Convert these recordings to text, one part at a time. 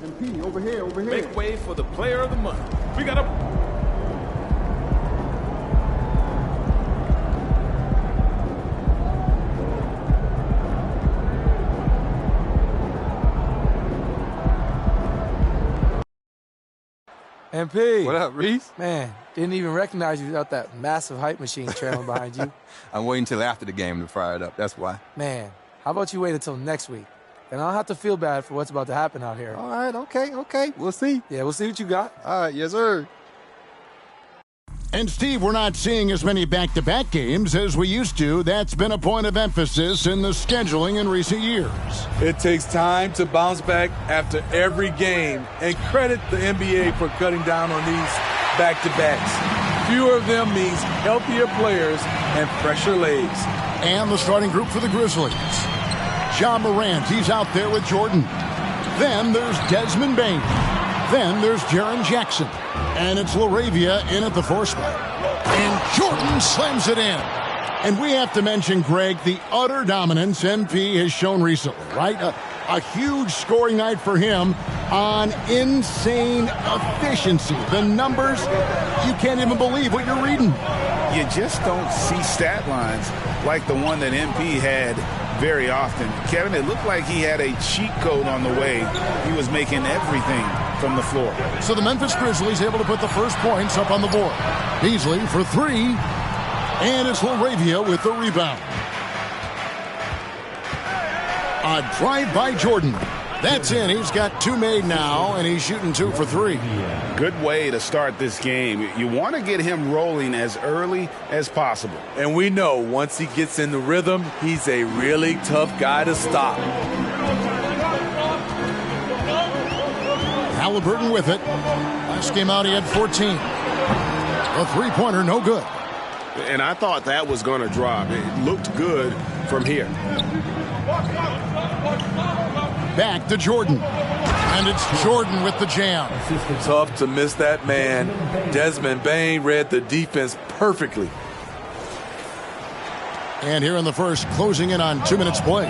MP, over here, over here. Make way for the player of the month. We got a... MP. What up, Reese? Man, didn't even recognize you without that massive hype machine trailing behind you. I'm waiting till after the game to fire it up. That's why. Man, how about you wait until next week? Then I don't have to feel bad for what's about to happen out here. All right, okay. We'll see. Yeah, we'll see what you got. All right, yes, sir. And, Steve, we're not seeing as many back-to-back games as we used to. That's been a point of emphasis in the scheduling in recent years. It takes time to bounce back after every game, and credit the NBA for cutting down on these back-to-backs. Fewer of them means healthier players and fresher legs. And the starting group for the Grizzlies. Ja Morant, he's out there with Jordan. Then there's Desmond Bane. Then there's Jaren Jackson. And it's LaRavia in at the 4 spot. And Jordan slams it in. And we have to mention, Greg, the utter dominance MP has shown recently, right? A huge scoring night for him on insane efficiency. The numbers, you can't even believe what you're reading. You just don't see stat lines like the one that MP had very often. Kevin, it looked like he had a cheat code on the way. He was making everything from the floor. So the Memphis Grizzlies able to put the first points up on the board. Beasley for 3, and it's LaRavia with the rebound. A drive by Jordan. That's in. He's got 2 made now, and he's shooting 2 for 3. Good way to start this game. You want to get him rolling as early as possible. And we know once he gets in the rhythm, he's a really tough guy to stop. Haliburton with it. Last game out, he had 14. A three-pointer, no good. And I thought that was going to drop. It looked good from here. Back to Jordan. And it's Jordan with the jam. Tough to miss that man. Desmond Bane read the defense perfectly. And here in the first, closing in on 2 minutes play.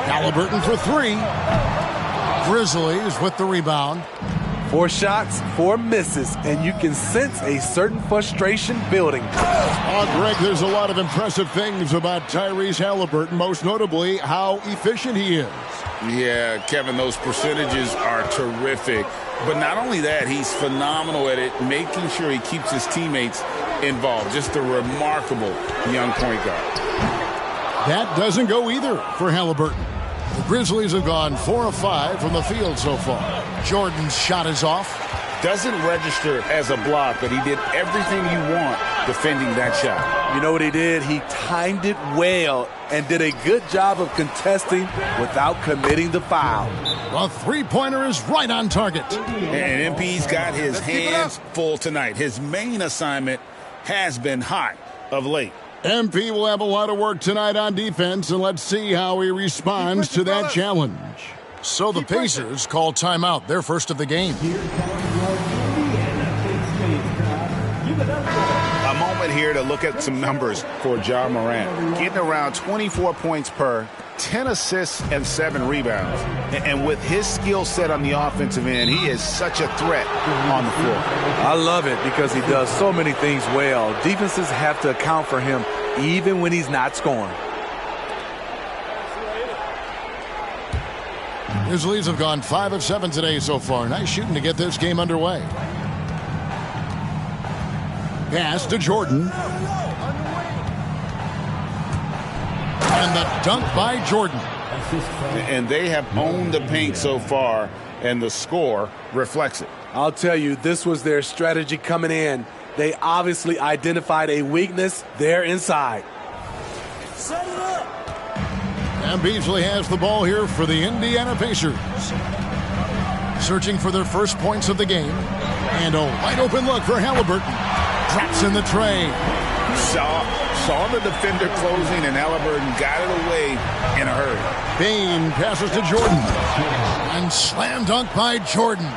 Haliburton for 3. Grizzlies with the rebound. 4 shots, 4 misses, and you can sense a certain frustration building. Oh, Greg, there's a lot of impressive things about Tyrese Haliburton, most notably how efficient he is. Yeah, Kevin, those percentages are terrific. But not only that, he's phenomenal at it, making sure he keeps his teammates involved. Just a remarkable young point guard. That doesn't go either for Haliburton. The Grizzlies have gone 4 of 5 from the field so far. Jordan's shot is off. Doesn't register as a block, but he did everything you want defending that shot. You know what he did? He timed it well and did a good job of contesting without committing the foul. The three-pointer is right on target. And MP's got his hands full tonight. His main assignment has been hot of late. MP will have a lot of work tonight on defense, and let's see how he responds to that challenge. So the Pacers call timeout, their first of the game. A moment here to look at some numbers for Ja Morant. Getting around 24 points per, 10 assists, and 7 rebounds. And with his skill set on the offensive end, he is such a threat on the floor. I love it because he does so many things well. Defenses have to account for him even when he's not scoring. Grizzlies have gone 5 of 7 today so far. Nice shooting to get this game underway. Pass to Jordan. And the dunk by Jordan. And they have owned the paint so far, and the score reflects it. I'll tell you, this was their strategy coming in. They obviously identified a weakness there inside. Set it up. And Beasley has the ball here for the Indiana Pacers. Searching for their first points of the game. And a wide open look for Haliburton. Drops in the tray. Saw the defender closing, and Haliburton got it away in a hurry. Bane passes to Jordan. And slam dunk by Jordan.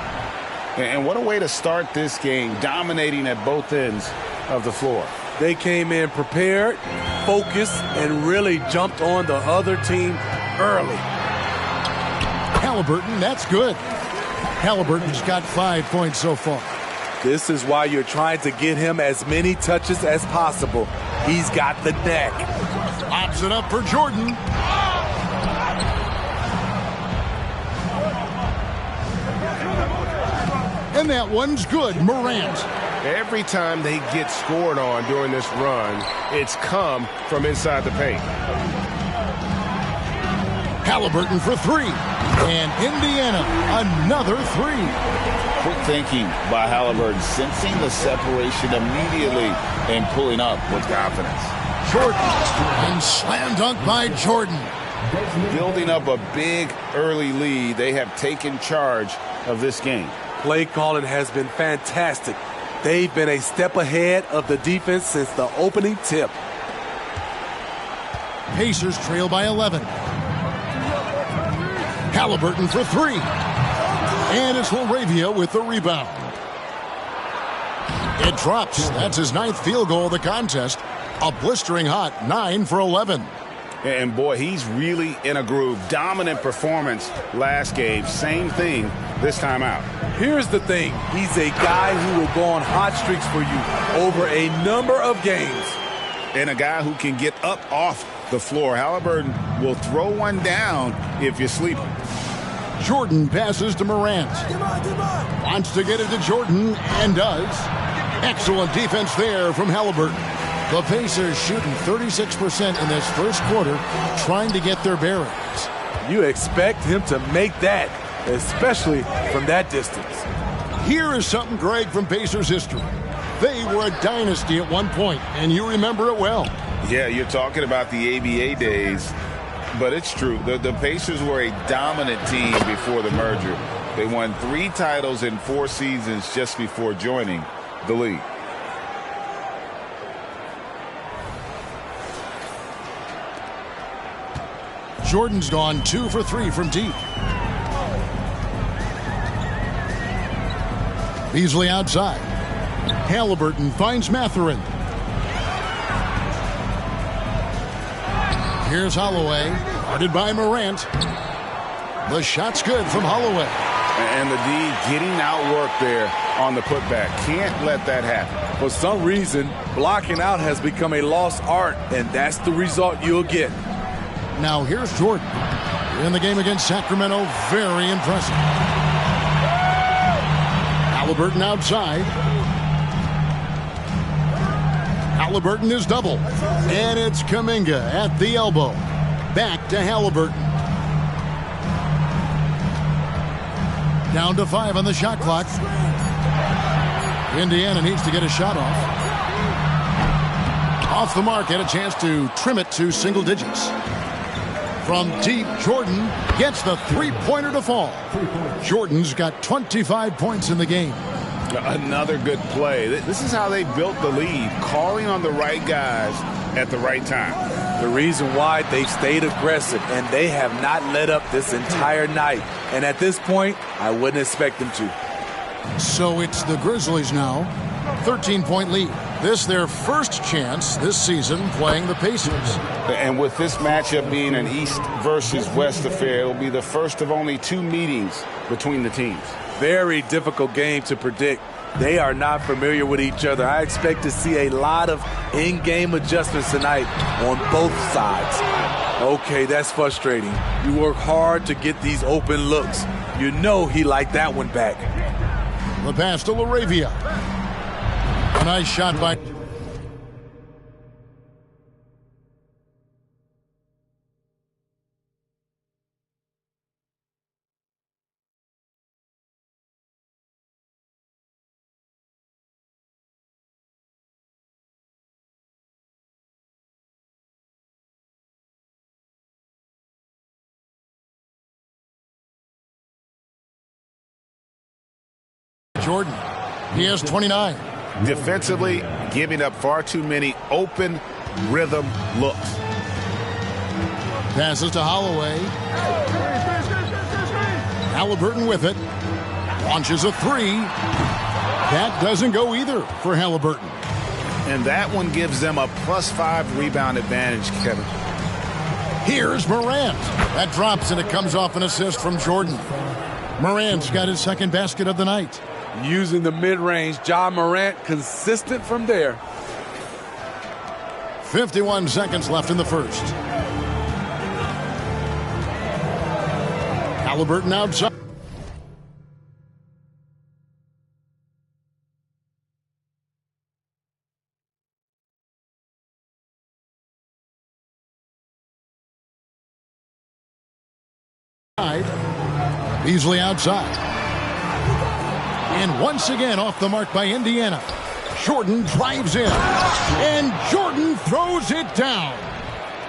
And what a way to start this game, dominating at both ends of the floor. They came in prepared, focused, and really jumped on the other team early. Haliburton. That's good. Haliburton's got 5 points so far. This is why you're trying to get him as many touches as possible. He's got the knack. Lobs it up for Jordan. And that one's good. Morant. Every time they get scored on during this run, it's come from inside the paint. Haliburton for three. And Indiana, another three. Quick thinking by Haliburton, sensing the separation immediately and pulling up with confidence. Jordan. And slam dunk by Jordan. Building up a big early lead, they have taken charge of this game. Play calling has been fantastic. They've been a step ahead of the defense since the opening tip. Pacers trail by 11. Haliburton for three. And it's LaRavia with the rebound. It drops. That's his 9th field goal of the contest. A blistering hot 9 for 11. And boy, he's really in a groove. Dominant performance last game. Same thing this time out. Here's the thing. He's a guy who will go on hot streaks for you over a number of games. And a guy who can get up off the floor. Haliburton will throw one down if you're sleeping. Jordan passes to Morant. Wants to get it to Jordan and does. Excellent defense there from Haliburton. The Pacers shooting 36% in this first quarter, trying to get their bearings. You expect him to make that, especially from that distance. Here is something, Greg, from Pacers history. They were a dynasty at one point, and you remember it well. Yeah, you're talking about the ABA days, but it's true. The Pacers were a dominant team before the merger. They won 3 titles in 4 seasons just before joining the league. Jordan's gone 2 for 3 from deep. Beasley outside. Haliburton finds Mathurin. Here's Holloway, guarded by Morant. The shot's good from Holloway. And the D getting outworked there on the putback. Can't let that happen. For some reason, blocking out has become a lost art, and that's the result you'll get. Now here's Jordan. In the game against Sacramento, very impressive. Haliburton outside. Haliburton is double. And it's Kuminga at the elbow. Back to Haliburton. Down to 5 on the shot clock. Indiana needs to get a shot off. Off the mark, had a chance to trim it to single digits. From deep, Jordan gets the three-pointer to fall. Jordan's got 25 points in the game. Another good play. This is how they built the lead, calling on the right guys at the right time. The reason why they've stayed aggressive, and they have not let up this entire night. And at this point, I wouldn't expect them to. So it's the Grizzlies now. 13-point lead. This their first chance this season playing the Pacers. And with this matchup being an East versus West affair, it'll be the first of only 2 meetings between the teams. Very difficult game to predict. They are not familiar with each other. I expect to see a lot of in-game adjustments tonight on both sides. Okay, that's frustrating. You work hard to get these open looks. You know he liked that one back. The pass to LaRavia. A nice shot by... Jordan. He has 29. Defensively, giving up far too many open rhythm looks. Passes to Holloway. Haliburton with it. Launches a 3. That doesn't go either for Haliburton. And that one gives them a +5 rebound advantage, Kevin. Here's Morant. That drops, and it comes off an assist from Jordan. Morant's got his second basket of the night. Using the mid-range, Ja Morant consistent from there. 51 seconds left in the first. Haliburton outside. Beasley outside. And once again off the mark by Indiana. Jordan drives in. And Jordan throws it down.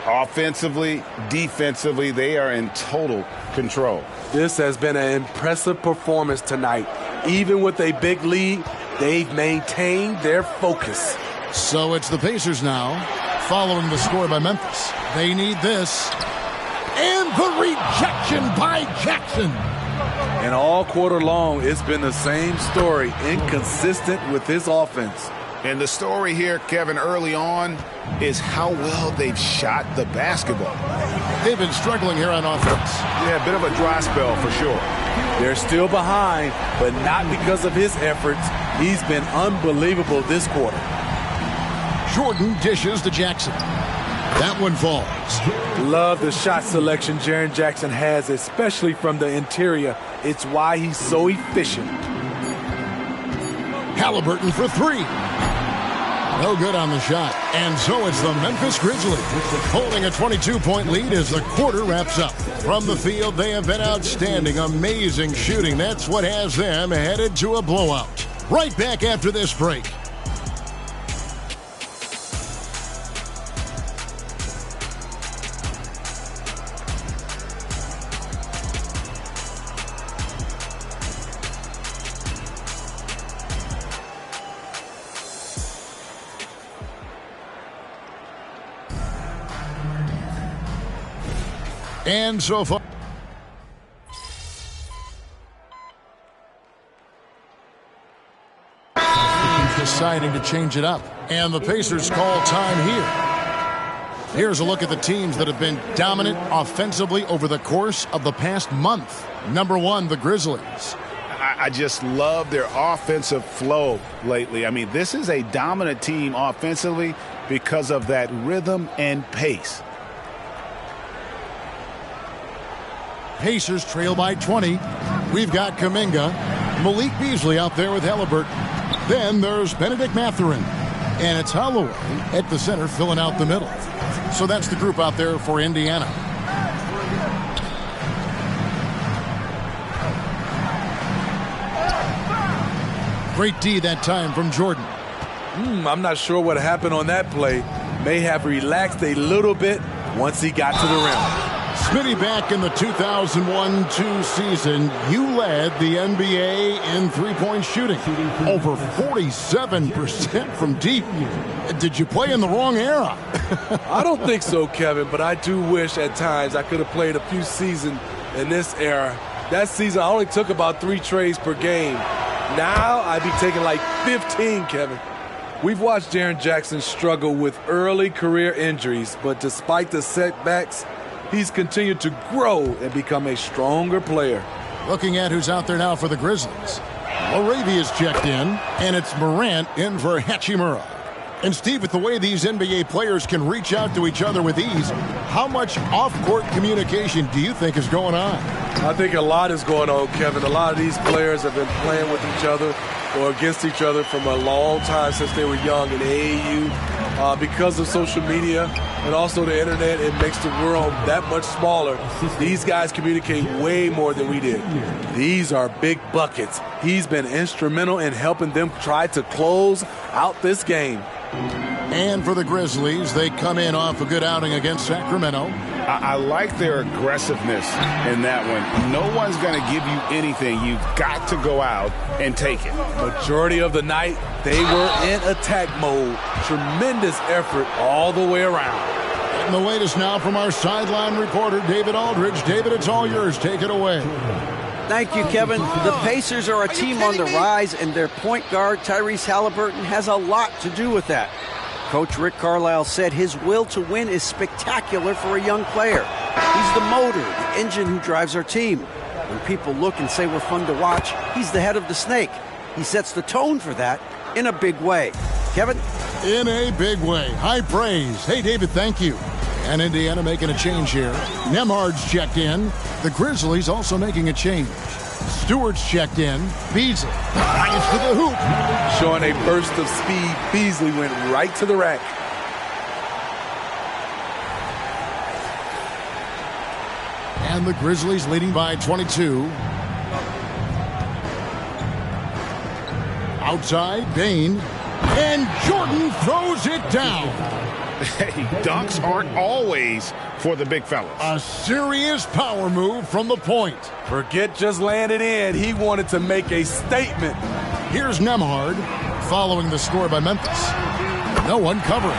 Offensively, defensively, they are in total control. This has been an impressive performance tonight. Even with a big lead, they've maintained their focus. So it's the Pacers now, following the score by Memphis. They need this. And the rejection by Jackson. And all quarter long, it's been the same story, inconsistent with his offense. And the story here, Kevin, early on is how well they've shot the basketball. They've been struggling here on offense. Yeah, a bit of a dry spell for sure. They're still behind, but not because of his efforts. He's been unbelievable this quarter. Jordan dishes to Jackson. That one falls. Love the shot selection Jaren Jackson has, especially from the interior. It's why he's so efficient. Haliburton for three. No good on the shot. And so it's the Memphis Grizzlies holding a 22-point lead as the quarter wraps up. From the field, they have been outstanding. Amazing shooting. That's what has them headed to a blowout. Right back after this break. And so far, deciding to change it up. And the Pacers call time here. Here's a look at the teams that have been dominant offensively over the course of the past month. Number one, the Grizzlies. I just love their offensive flow lately. I mean, this is a dominant team offensively because of that rhythm and pace. Pacers trail by 20. We've got Kuminga. Malik Beasley out there with Haliburton. Then there's Benedict Mathurin. And it's Holloway at the center filling out the middle. So that's the group out there for Indiana. Great D that time from Jordan. I'm not sure what happened on that play. May have relaxed a little bit once he got to the rim. Smitty, back in the 2001-2 season, you led the NBA in three-point shooting. Over 47% from deep. Did you play in the wrong era? I don't think so, Kevin, but I do wish at times I could have played a few seasons in this era. That season, I only took about 3 trades per game. Now, I'd be taking like 15, Kevin. We've watched Jaren Jackson struggle with early career injuries, but despite the setbacks, he's continued to grow and become a stronger player. Looking at who's out there now for the Grizzlies. Laravia's checked in, and it's Morant in for Hachimura. And Steve, with the way these NBA players can reach out to each other with ease, how much off-court communication do you think is going on? I think a lot is going on, Kevin. A lot of these players have been playing with each other or against each other from a long time since they were young in AAU. Because of social media and also the internet, it makes the world that much smaller. These guys communicate way more than we did. These are big buckets. He's been instrumental in helping them try to close out this game. And for the Grizzlies, they come in off a good outing against Sacramento. I like their aggressiveness in that one. No one's going to give you anything. You've got to go out and take it. Majority of the night, they were in attack mode. Tremendous effort all the way around. And the latest now from our sideline reporter, David Aldridge. David, it's all yours. Take it away. Thank you, Kevin. The Pacers are a team on the rise, and their point guard, Tyrese Haliburton, has a lot to do with that. Coach Rick Carlisle said his will to win is spectacular for a young player. He's the motor, the engine who drives our team. When people look and say we're fun to watch, he's the head of the snake. He sets the tone for that in a big way. Kevin? In a big way. High praise. Hey, David, thank you. And Indiana making a change here. Nemhard's checked in. The Grizzlies also making a change. Stewart's checked in. Beasley gets to the hoop. Showing a burst of speed, Beasley went right to the rack. And the Grizzlies leading by 22. Outside, Bain. And Jordan throws it down. Hey, dunks aren't always for the big fellas. A serious power move from the point. Forget just laying it in. He wanted to make a statement. Here's Nemhard following the score by Memphis. No one covering.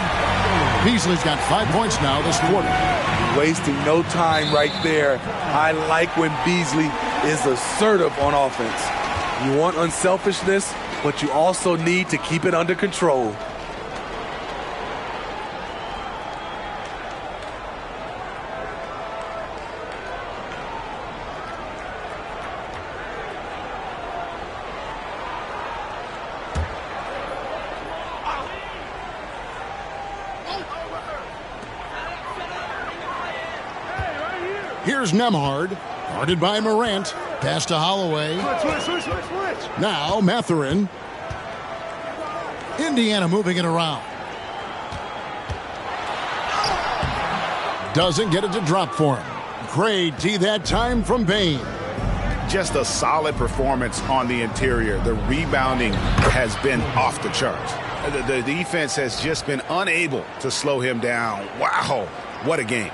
Beasley's got 5 points now this quarter. Wasting no time right there. I like when Beasley is assertive on offense. You want unselfishness, but you also need to keep it under control. Here's Nemhard, guarded by Morant. Pass to Holloway. Switch. Now Mathurin. Indiana moving it around. Doesn't get it to drop for him. Great D that time from Bain. Just a solid performance on the interior. The rebounding has been off the charts. The defense has just been unable to slow him down. Wow, what a game.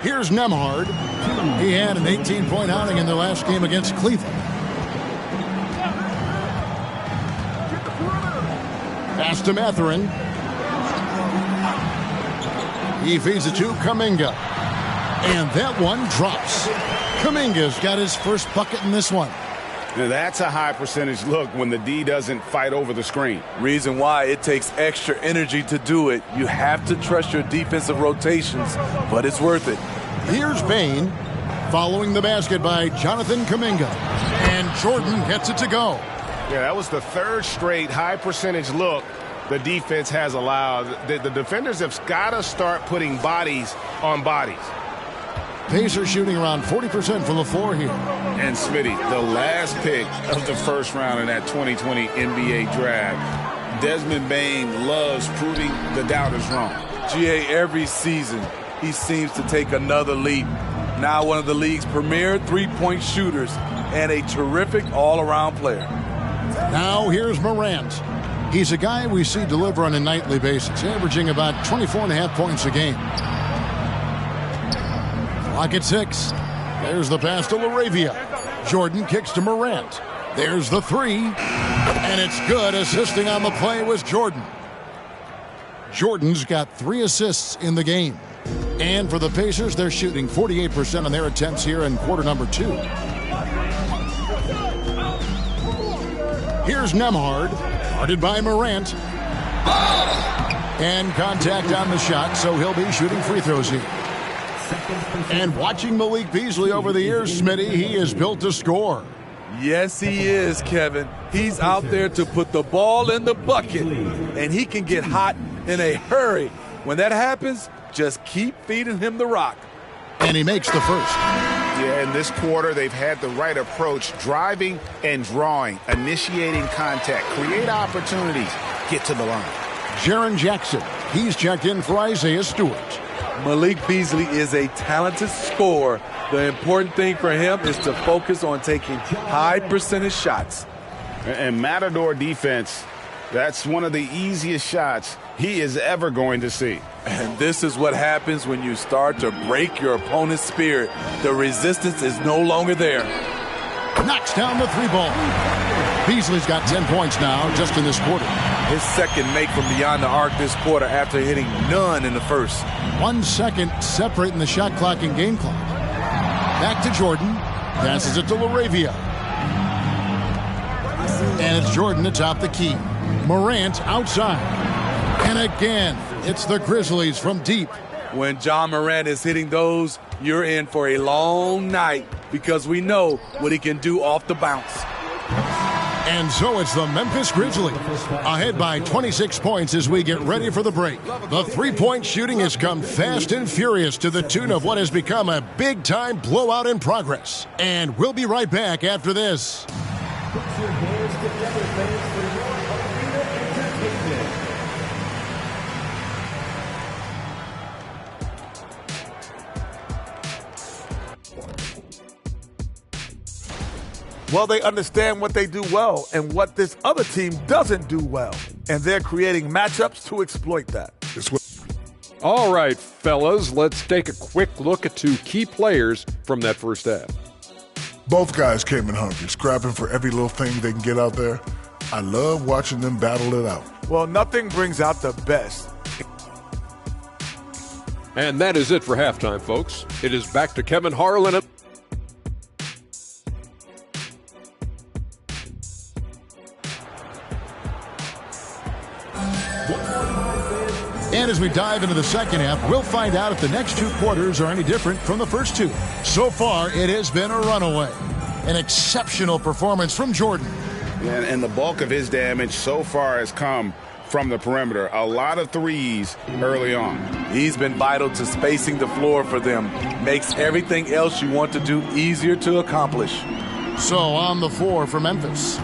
Here's Nemhard. He had an 18-point outing in their last game against Cleveland. Pass to Mathurin. He feeds it to Kuminga. And that one drops. Kuminga's got his first bucket in this one. Now that's a high percentage look when the D doesn't fight over the screen. Reason why it takes extra energy to do it. You have to trust your defensive rotations, but it's worth it. Here's Bain following the basket by Jonathan Kuminga. And Jordan gets it to go. Yeah, that was the third straight high percentage look the defense has allowed. The defenders have got to start putting bodies on bodies. Pacers shooting around 40% from the floor here. And Smitty, the last pick of the first round in that 2020 NBA draft. Desmond Bain loves proving the doubters wrong. GA, every season he seems to take another leap. Now one of the league's premier three-point shooters and a terrific all-around player. Now here's Morant. He's a guy we see deliver on a nightly basis, averaging about 24.5 points a game. Clock at 6. There's the pass to LaRavia. Jordan kicks to Morant. There's the three. And it's good. Assisting on the play was Jordan. Jordan's got 3 assists in the game. And for the Pacers, they're shooting 48% on their attempts here in quarter number 2. Here's Nemhard, guarded by Morant. And contact on the shot, so he'll be shooting free throws here. And watching Malik Beasley over the years, Smitty, he is built to score. Yes, he is, Kevin. He's out there to put the ball in the bucket, and he can get hot in a hurry. When that happens, just keep feeding him the rock. And he makes the first. Yeah, in this quarter, they've had the right approach, driving and drawing, initiating contact, create opportunities, get to the line. Jaren Jackson, he's checked in for Isaiah Stewart. Malik Beasley is a talented scorer. The important thing for him is to focus on taking high percentage shots. And Matador defense, that's one of the easiest shots he is ever going to see. And this is what happens when you start to break your opponent's spirit. The resistance is no longer there. Knocks down the 3-ball. Beasley's got 10 points now just in this quarter. His second make from beyond the arc this quarter after hitting none in the first. 1 second separating the shot clock and game clock. Back to Jordan. Passes it to LaRavia. And it's Jordan atop the key. Morant outside. And again, it's the Grizzlies from deep. When John Morant is hitting those, you're in for a long night because we know what he can do off the bounce. And so it's the Memphis Grizzlies ahead by 26 points as we get ready for the break. The three-point shooting has come fast and furious to the tune of what has become a big-time blowout in progress. And we'll be right back after this. Well, they understand what they do well and what this other team doesn't do well. And they're creating matchups to exploit that. All right, fellas, let's take a quick look at two key players from that first half. Both guys came in hungry, scrapping for every little thing they can get out there. I love watching them battle it out. Well, nothing brings out the best. And that is it for halftime, folks. It is back to Kevin Harlan. And as we dive into the second half, we'll find out if the next two quarters are any different from the first two. So far, it has been a runaway. An exceptional performance from Jordan. And the bulk of his damage so far has come from the perimeter. A lot of threes early on. He's been vital to spacing the floor for them. Makes everything else you want to do easier to accomplish. So on the floor for Memphis,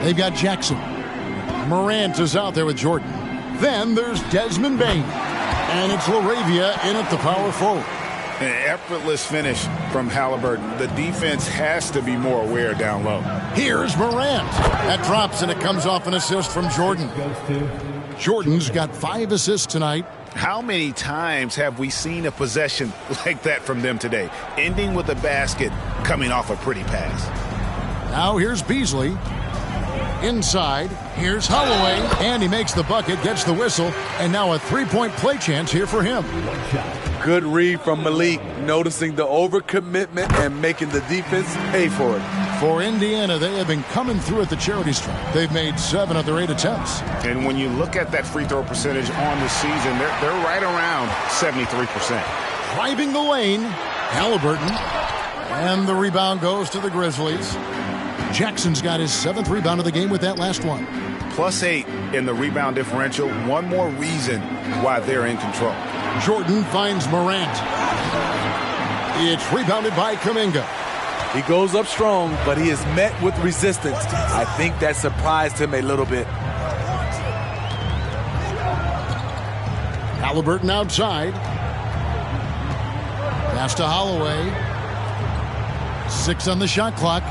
they've got Jackson. Morant is out there with Jordan. Then there's Desmond Bain. And it's LaRavia in at the power forward. An effortless finish from Haliburton. The defense has to be more aware down low. Here's Morant. That drops, and it comes off an assist from Jordan. Jordan's got 5 assists tonight. How many times have we seen a possession like that from them today? Ending with a basket, coming off a pretty pass. Now here's Beasley. Inside, here's Holloway, and he makes the bucket, gets the whistle, and now a three-point play chance here for him. Good read from Malik, noticing the overcommitment and making the defense pay for it. For Indiana, they have been coming through at the charity stripe. They've made 7 of their 8 attempts. And when you look at that free throw percentage on the season, they're right around 73%. Driving the lane, Haliburton, and the rebound goes to the Grizzlies. Jackson's got his 7th rebound of the game with that last one. +8 in the rebound differential. One more reason why they're in control. Jordan finds Morant. It's rebounded by Kuminga. He goes up strong, but he is met with resistance. I think that surprised him a little bit. Haliburton outside. Pass to Holloway. 6 on the shot clock.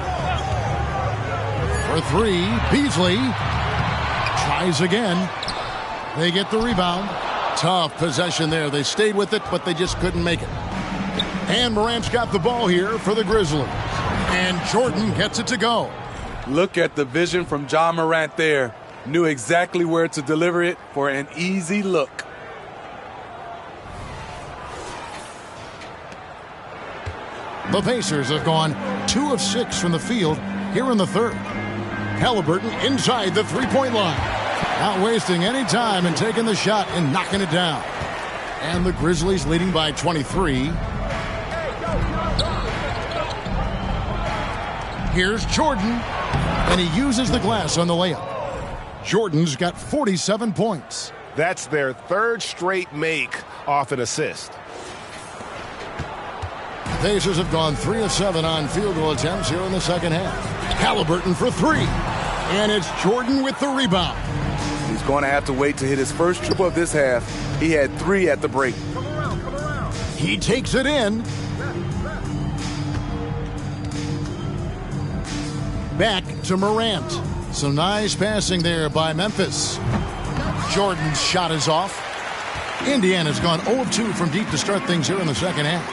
For 3, Beasley tries again. They get the rebound. Tough possession there. They stayed with it, but they just couldn't make it. And Morant's got the ball here for the Grizzlies. And Jordan gets it to go. Look at the vision from John Morant there. Knew exactly where to deliver it for an easy look. The Pacers have gone 2 of 6 from the field here in the third. Haliburton inside the three-point line. Not wasting any time and taking the shot and knocking it down. And the Grizzlies leading by 23. Here's Jordan, and he uses the glass on the layup. Jordan's got 47 points. That's their 3rd straight make off an assist. Pacers have gone 3 of 7 on field goal attempts here in the second half. Haliburton for 3. And it's Jordan with the rebound. He's going to have to wait to hit his first triple of this half. He had 3 at the break. He takes it in. Back to Morant. Some nice passing there by Memphis. Jordan's shot is off. Indiana's gone 0 of 2 from deep to start things here in the second half.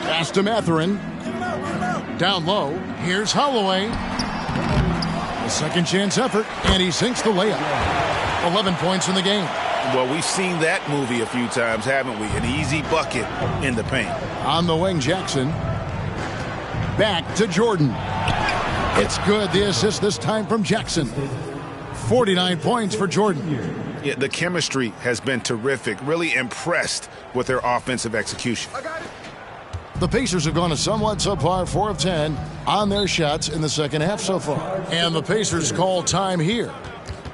Pass to Mathurin. Down low. Here's Holloway. A second chance effort, and he sinks the layup. 11 points in the game. Well, we've seen that movie a few times, haven't we? An easy bucket in the paint. On the wing, Jackson. Back to Jordan. It's good. The assist this time from Jackson. 49 points for Jordan. Yeah, the chemistry has been terrific. Really impressed with their offensive execution. The Pacers have gone a somewhat subpar 4 of 10 on their shots in the second half so far. And the Pacers call time here.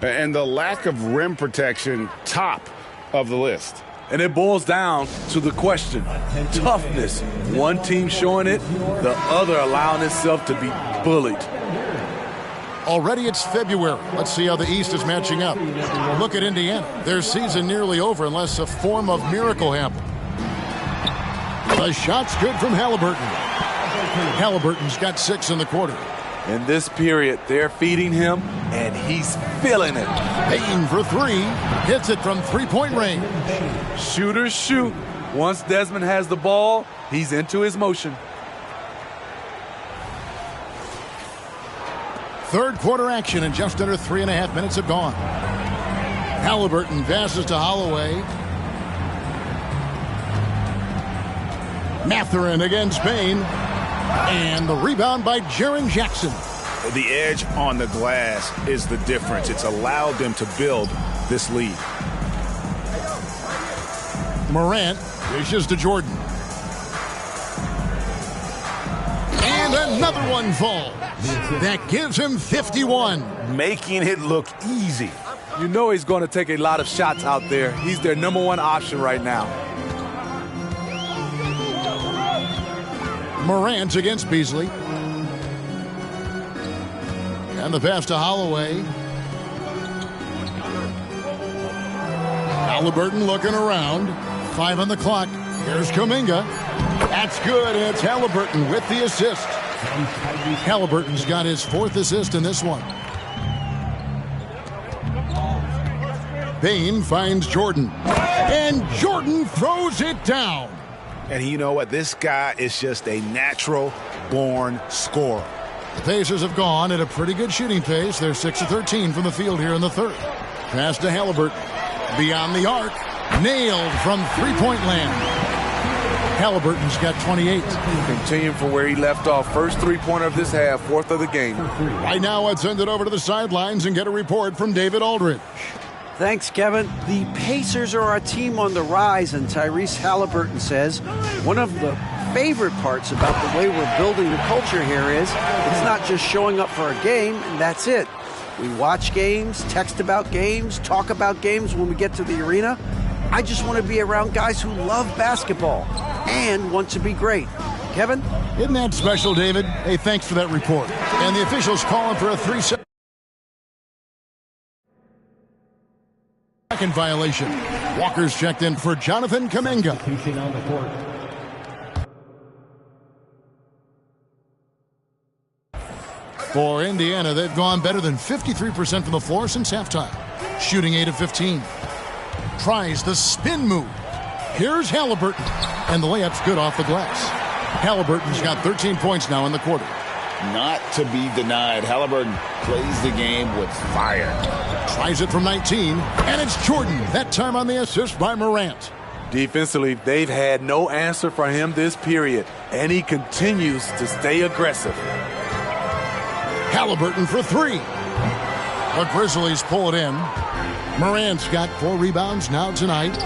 And the lack of rim protection, top of the list. And it boils down to the question, toughness. One team showing it, the other allowing itself to be bullied. Already it's February. Let's see how the East is matching up. Look at Indiana. Their season nearly over unless a form of miracle happens. The shot's good from Haliburton. Haliburton's got 6 in the quarter. In this period, they're feeding him, and he's feeling it. Payton for 3. Hits it from three-point range. Shooters shoot. Once Desmond has the ball, he's into his motion. Third quarter action, and just under 3.5 minutes have gone. Haliburton passes to Holloway. Mathurin against Payne. And the rebound by Jaren Jackson. The edge on the glass is the difference. It's allowed them to build this lead. Morant dishes to Jordan. And another one falls. That gives him 51. Making it look easy. You know he's going to take a lot of shots out there. He's their #1 option right now. Morant against Beasley. And the pass to Holloway. Haliburton looking around. 5 on the clock. Here's Kuminga. That's good, and it's Haliburton with the assist. Haliburton's got his 4th assist in this one. Payne finds Jordan. And Jordan throws it down. And you know what? This guy is just a natural-born scorer. The Pacers have gone at a pretty good shooting pace. They're 6 of 13 from the field here in the third. Pass to Haliburton. Beyond the arc. Nailed from three-point land. Haliburton's got 28. Continuing from where he left off. First three-pointer of this half, 4th of the game. Right now, let's send it over to the sidelines and get a report from David Aldridge. Thanks, Kevin. The Pacers are a team on the rise, and Tyrese Haliburton says one of the favorite parts about the way we're building the culture here is it's not just showing up for a game, and that's it. We watch games, text about games, talk about games when we get to the arena. I just want to be around guys who love basketball and want to be great. Kevin? Isn't that special, David? Hey, thanks for that report. And the officials calling for a 3-second violation. Walker's checked in for Jonathan Kuminga. For Indiana, they've gone better than 53% from the floor since halftime. Shooting 8 of 15. Tries the spin move. Here's Haliburton. And the layup's good off the glass. Haliburton's got 13 points now in the quarter. Not to be denied. Haliburton plays the game with fire. Tries it from 19. And it's Jordan. That time on the assist by Morant. Defensively, they've had no answer for him this period. And he continues to stay aggressive. Haliburton for 3. The Grizzlies pull it in. Morant's got 4 rebounds now tonight.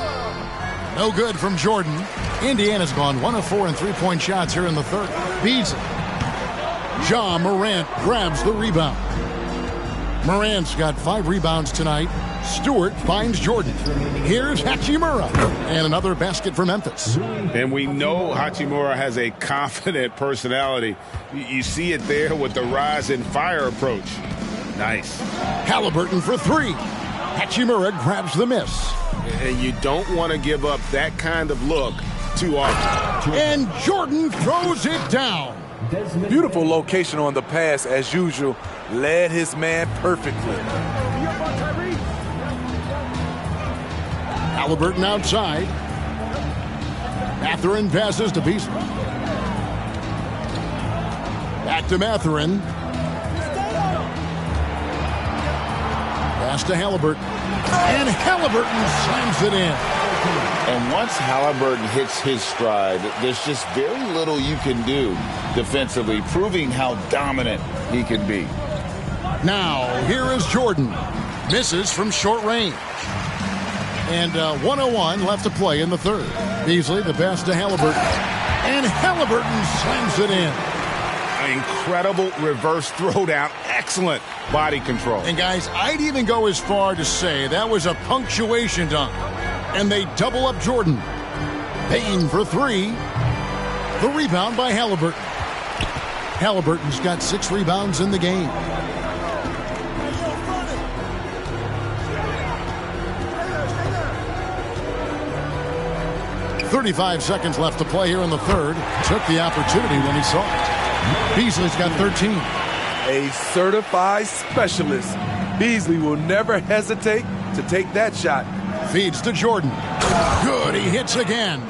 No good from Jordan. Indiana's gone 1 of 4 in three-point shots here in the third. Beasley. Ja Morant grabs the rebound. Morant's got 5 rebounds tonight. Stewart finds Jordan. Here's Hachimura. And another basket for Memphis. And we know Hachimura has a confident personality. You see it there with the rise and fire approach. Nice. Haliburton for 3. Hachimura grabs the miss. And you don't want to give up that kind of look too often. And Jordan throws it down. Beautiful location on the pass as usual. Led his man perfectly. Haliburton outside. Mathurin passes to Beasley. Back to Mathurin. Pass to Haliburton. And Haliburton slams it in. And once Haliburton hits his stride, there's just very little you can do defensively, proving how dominant he can be. Now, here is Jordan. Misses from short range. And 1:01 left to play in the third. Beasley, the pass to Haliburton. And Haliburton slams it in. Incredible reverse throwdown. Excellent body control. And guys, I'd even go as far to say that was a punctuation dunk. And they double up Jordan. Payne for three. The rebound by Haliburton. Haliburton's got 6 rebounds in the game. .35 seconds left to play here in the third. Took the opportunity when he saw it. Beasley's got 13. A certified specialist. Beasley will never hesitate to take that shot. Feeds to Jordan. Good, he hits again.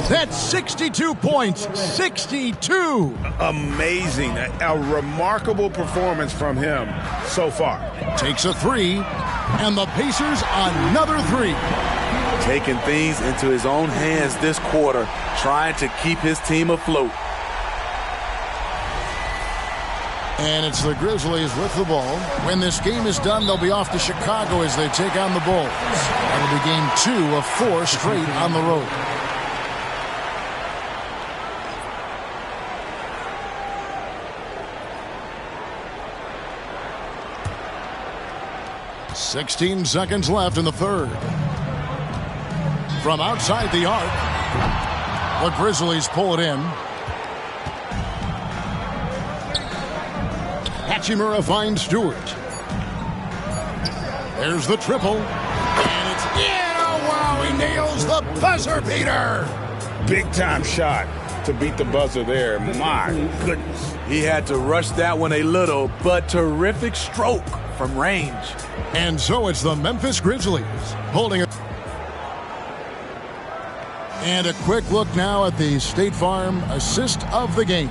That's 62 points. 62. Amazing. A remarkable performance from him so far. Takes a three, and the Pacers another three. Taking things into his own hands this quarter, trying to keep his team afloat. And it's the Grizzlies with the ball. When this game is done, they'll be off to Chicago as they take on the Bulls. That'll be game 2 of 4 straight on the road. .16 seconds left in the third. From outside the arc, the Grizzlies pull it in. Hachimura finds Stewart. There's the triple. And it's in. Oh, wow, he nails the buzzer beater. Big time shot to beat the buzzer there. My goodness. He had to rush that one a little, but terrific stroke from range. And so it's the Memphis Grizzlies holding it. And a quick look now at the State Farm assist of the game.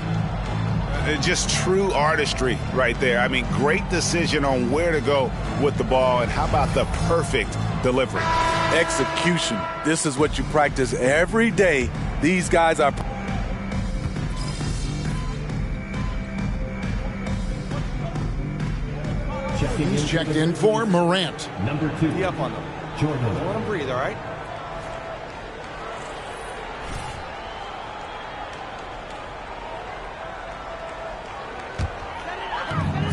Just true artistry right there. I mean, great decision on where to go with the ball, and how about the perfect delivery? Execution. This is what you practice every day. These guys are... He's checked in for Morant. Number 2. Be up on them. Jordan. Don't let him breathe, all right?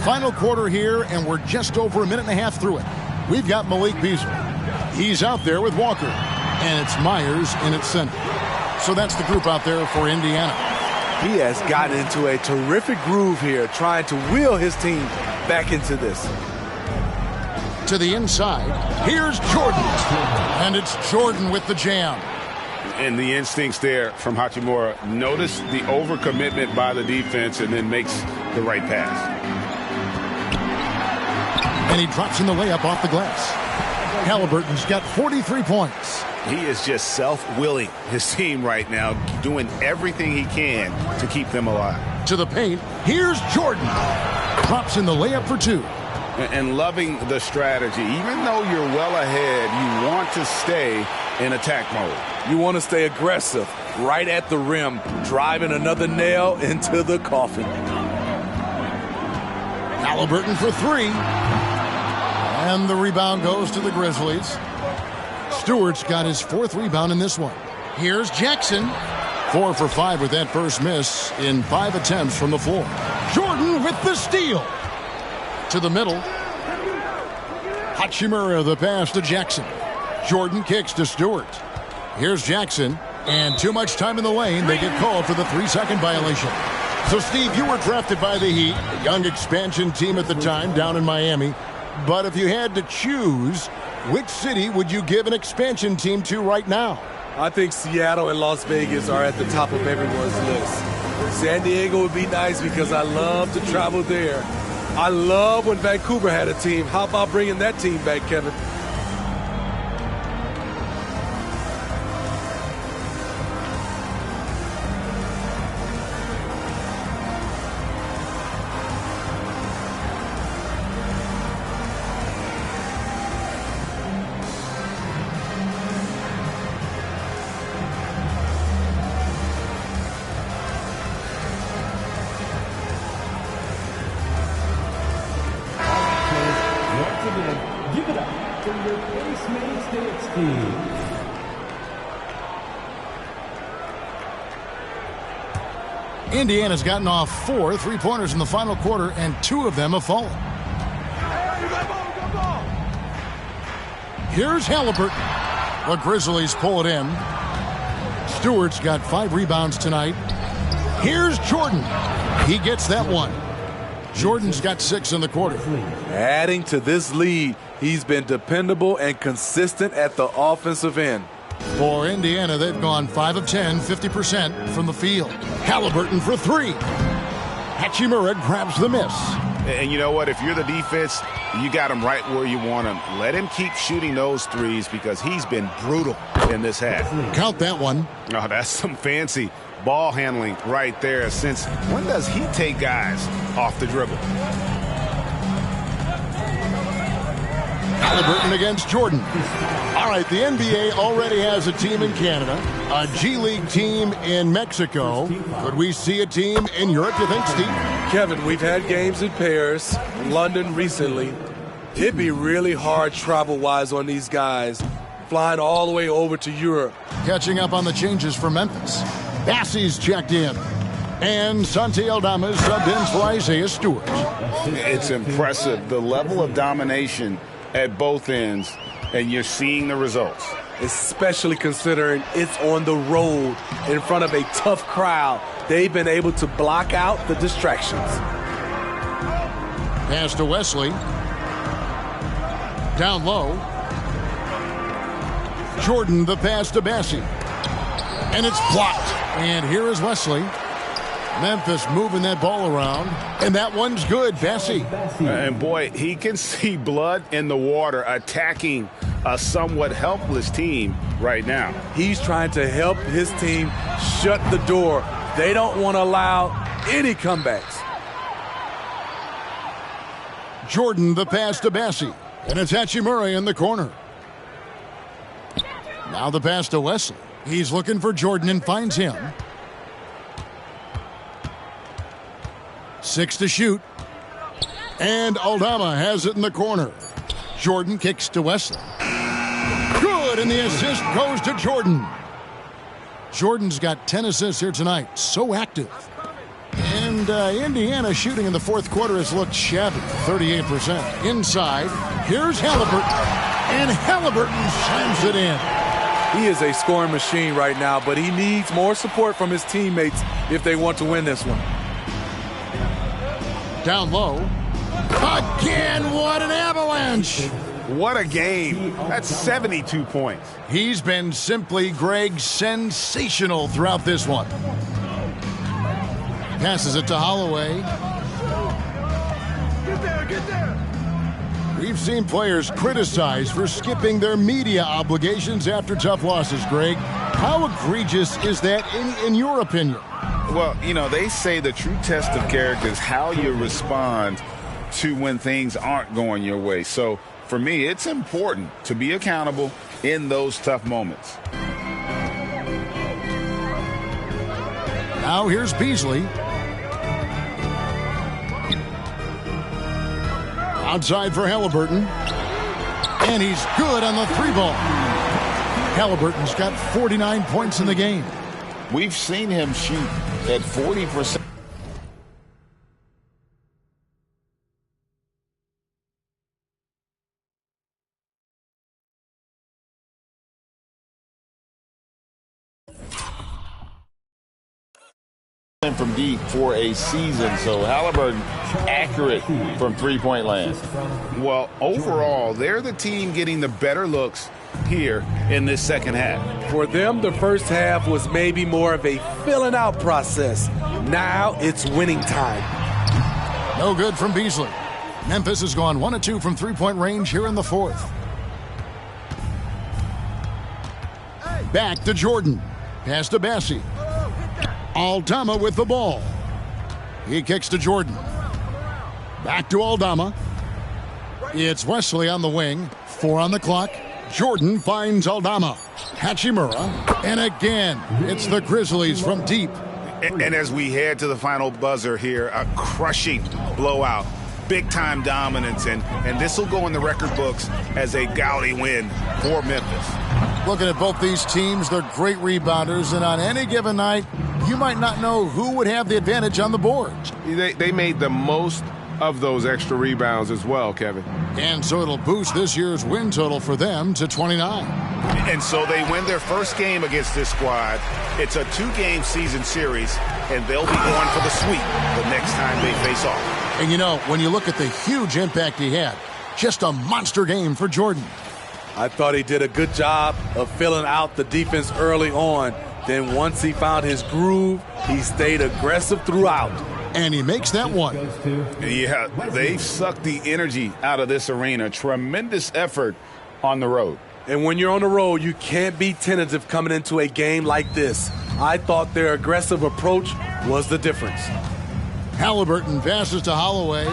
Final quarter here, and we're just over a minute and a half through it. We've got Malik Beasley. He's out there with Walker, and it's Myers in its center. So that's the group out there for Indiana. He has gotten into a terrific groove here, trying to wheel his team back into this. To the inside, here's Jordan. And it's Jordan with the jam. And the instincts there from Hachimura. Notice the overcommitment by the defense, and then makes the right pass. And he drops in the layup off the glass. Haliburton's got 43 points. He is just self-willing his team right now, doing everything he can to keep them alive. To the paint, here's Jordan. Drops in the layup for 2. And loving the strategy. Even though you're well ahead, you want to stay in attack mode. You want to stay aggressive, right at the rim, driving another nail into the coffin. Haliburton for 3. And the rebound goes to the Grizzlies. Stewart's got his 4th rebound in this one. Here's Jackson. 4 for 5 with that first miss in 5 attempts from the floor. Jordan with the steal. To the middle. Hachimura the pass to Jackson. Jordan kicks to Stewart. Here's Jackson. And too much time in the lane. They get called for the 3-second violation. So, Steve, you were drafted by the Heat, a young expansion team at the time down in Miami. But if you had to choose, which city would you give an expansion team to right now? I think Seattle and Las Vegas are at the top of everyone's list. San Diego would be nice because I love to travel there. I love when Vancouver had a team. How about bringing that team back, Kevin? Indiana's gotten off 4 3-pointers in the final quarter, and 2 of them have fallen. Here's Haliburton. The Grizzlies pull it in. Stewart's got 5 rebounds tonight. Here's Jordan. He gets that one. Jordan's got 6 in the quarter. Adding to this lead, he's been dependable and consistent at the offensive end. For Indiana, they've gone 5 of 10, 50% from the field. Haliburton for 3. Hachimura grabs the miss. And you know what? If you're the defense, you got him right where you want him. Let him keep shooting those threes because he's been brutal in this half. Count that one. Oh, that's some fancy ball handling right there. Since when does he take guys off the dribble? Haliburton against Jordan. All right, the NBA already has a team in Canada, a G League team in Mexico. Could we see a team in Europe, you think, Steve? Kevin, we've had games in Paris, London recently. It'd be really hard travel-wise on these guys, flying all the way over to Europe. Catching up on the changes for Memphis. Bassey's checked in. And Santi Aldama is subbed in for Isaiah Stewart. It's impressive, the level of domination at both ends, and you're seeing the results. Especially considering it's on the road in front of a tough crowd. They've been able to block out the distractions. Pass to Wesley. Down low. Jordan, the pass to Bassey. And it's blocked. And here is Wesley. Memphis moving that ball around. And that one's good, Bassey. And boy, he can see blood in the water attacking a somewhat helpless team right now. He's trying to help his team shut the door. They don't want to allow any comebacks. Jordan, the pass to Bassey. And it's Hachimura in the corner. Now the pass to Wesley. He's looking for Jordan and finds him. 6 to shoot. And Aldama has it in the corner. Jordan kicks to Wesley. Good, and the assist goes to Jordan. Jordan's got 10 assists here tonight. So active. And Indiana shooting in the fourth quarter has looked shabby. 38%. Inside, here's Haliburton. And Haliburton slams it in. He is a scoring machine right now, but he needs more support from his teammates if they want to win this one. Down low. Again, what an avalanche. What a game. That's 72 points. He's been simply, Greg, sensational throughout this one. Passes it to Holloway. Get there. We've seen players criticized for skipping their media obligations after tough losses, Greg. How egregious is that in your opinion? Well, you know, they say the true test of character is how you respond to when things aren't going your way. So, for me, it's important to be accountable in those tough moments. Now here's Beasley. Outside for Haliburton. And he's good on the 3-ball. Haliburton's got 49 points in the game. We've seen him shoot at 40%. From deep for a season, so Haliburton accurate from three-point land. Well, overall, they're the team getting the better looks here in this second half. For them, the first half was maybe more of a filling out process. Now it's winning time. No good from Beasley. Memphis has gone 1 of 2 from three-point range here in the fourth. Back to Jordan. Pass to Bassey. Aldama with the ball. He kicks to Jordan. Back to Aldama. It's Wesley on the wing. 4 on the clock. Jordan finds Aldama. Hachimura. And again, it's the Grizzlies from deep. And as we head to the final buzzer here, a crushing blowout big-time dominance, and this will go in the record books as a gaudy win for Memphis. Looking at both these teams, they're great rebounders, and on any given night, you might not know who would have the advantage on the board. They made the most of those extra rebounds as well, Kevin. And so it'll boost this year's win total for them to 29. And so they win their first game against this squad. It's a 2-game season series, and they'll be going for the sweep the next time they face off. And you know, when you look at the huge impact he had, just a monster game for Jordan. I thought he did a good job of filling out the defense early on. Then once he found his groove, he stayed aggressive throughout. And he makes that one. Yeah, they've sucked the energy out of this arena. Tremendous effort on the road. And when you're on the road, you can't be tentative coming into a game like this. I thought their aggressive approach was the difference. Haliburton passes to Holloway.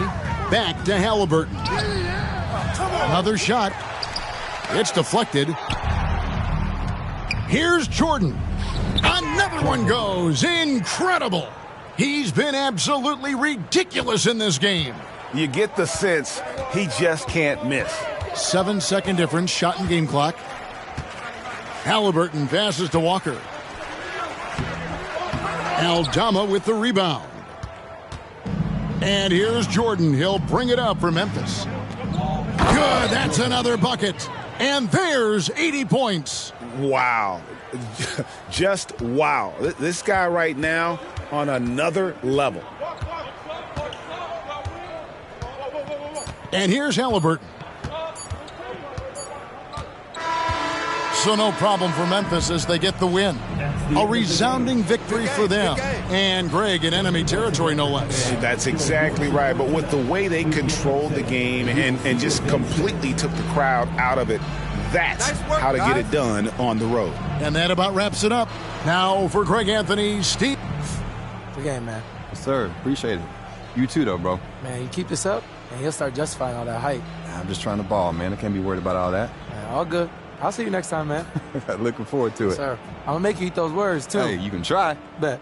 Back to Haliburton. Another shot. It's deflected. Here's Jordan. Another one goes. Incredible. He's been absolutely ridiculous in this game. You get the sense he just can't miss. 7-second difference, shot and game clock. Haliburton passes to Walker. Aldama with the rebound. And here's Jordan. He'll bring it up for Memphis. Good, that's another bucket. And there's 80 points. Wow. Just wow. This guy right now on another level. And here's Haliburton. So no problem for Memphis as they get the win. A resounding victory for them. And Greg in enemy territory, no less. That's exactly right. But with the way they controlled the game and just completely took the crowd out of it, that's how to get it done on the road. And that about wraps it up. Now for Greg Anthony, Steve. Good game, man. Yes, sir. Appreciate it. You too, though, bro. Man, you keep this up, and he'll start justifying all that hype. I'm just trying to ball, man. I can't be worried about all that. Man, all good. I'll see you next time, man. Looking forward to it. Sir, I'm going to make you eat those words, too. Hey, you can try. Bet.